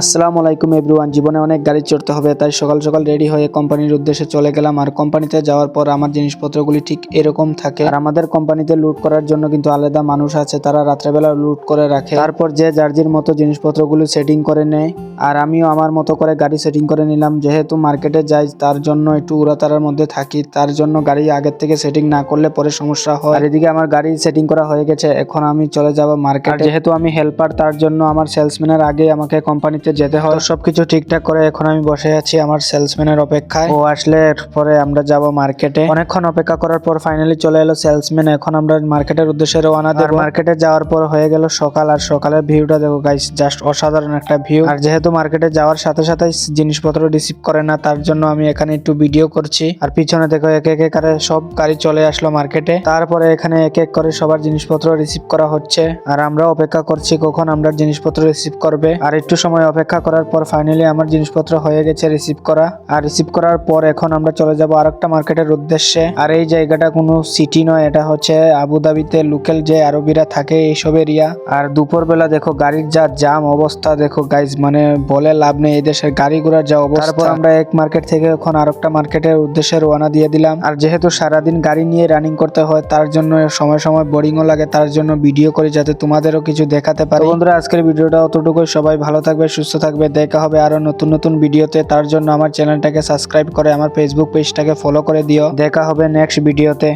আসসালামু আলাইকুম এভরিওয়ান। জীবনে অনেক গাড়ি চড়তে হবে, তাই সকাল সকাল রেডি হয়ে কোম্পানির উদ্দেশ্যে চলে গেলাম। আর কোম্পানিতে যাওয়ার পর আমার জিনিসপত্রগুলি ঠিক এরকম থাকে। আর আমাদের কোম্পানিতে লুট করার জন্য কিন্তু আলাদা মানুষ আছে, তারা রাত্রেবেলা লুট করে রাখে। তারপর যে যার মতো জিনিসপত্রগুলি সেটিং করে নেয়, আর আমিও আমার মতো করে গাড়ি সেটিং করে নিলাম। যেহেতু মার্কেটে যাই, তার জন্য একটু উড়াতাড়ার মধ্যে থাকি, তার জন্য গাড়ি আগের থেকে সেটিং না করলে পরে সমস্যা হয়। আর এদিকে আমার গাড়ি সেটিং করা হয়ে গেছে, এখন আমি চলে যাব মার্কেটে। যেহেতু আমি হেল্পার, তার জন্য আমার সেলসম্যানের আগে আমাকে কোম্পানিতে যেতে হয়। সবকিছু ঠিকঠাক করে এখন আমি বসে আছি আমার সেলসম্যানের অপেক্ষায়। ও আসলে পরে আমরা যাব মার্কেটে। অনেকক্ষণ অপেক্ষা করার পর ফাইনালি চলে এলো সেলসম্যান। এখন আমরা মার্কেটের উদ্দেশ্যে রওনা দেব। মার্কেটে যাওয়ার পর হয়ে গেল সকাল, আর সকালের ভিউটা দেখো গাইস, জাস্ট অসাধারণ একটা ভিউ। আর যেহেতু মার্কেটে যাওয়ার সাথে সাথে জিনিসপত্র রিসিভ করে না, তার জন্য আমি এখানে একটু ভিডিও করছি। আর পিছনে দেখো এক এক করে সব গাড়ি চলে আসলো মার্কেটে। তারপরে এখানে এক এক করে সবার জিনিসপত্র রিসিভ করা হচ্ছে, আর আমরা অপেক্ষা করছি কখন আমরা জিনিসপত্র রিসিভ করবে। আর একটু সময় অপেক্ষা করার পর ফাইনালি আমার জিনিসপত্র হয়ে গেছে রিসিভ করা। আর রিসিভ করার পর এখন আমরা চলে যাব আরেকটা মার্কেটের উদ্দেশ্যে। আর এই জায়গাটা কোনো সিটি নয়, এটা হচ্ছে আবুধাবিতে লোকাল যে আরবিরা থাকে এইসব এরিয়া। আর দুপুরবেলা দেখো গাড়ির যা জাম অবস্থা দেখো গাইজ, মানে বলে লাভ নেই এই দেশের গাড়ি ঘোড়ার যা অবস্থা। তারপর আমরা এক মার্কেট থেকে এখন আরেকটা মার্কেটের উদ্দেশ্যে রওনা দিয়ে দিলাম। আর যেহেতু সারাদিন গাড়ি নিয়ে রানিং করতে হয়, তার জন্য সময় সময় বোরিংও লাগে, তার জন্য ভিডিও করি যাতে তোমাদেরও কিছু দেখাতে পারি। বন্ধুরা, আজকের ভিডিওটা অতটুকুই। সবাই ভালো থাকবে, সুস্থ থাকবে। দেখা হবে আরো নতুন নতুন ভিডিওতে। তার জন্য আমার চ্যানেলটাকে সাবস্ক্রাইব করে আমার ফেসবুক পেজটাকে ফলো করে দিও। দেখা হবে নেক্সট ভিডিওতে।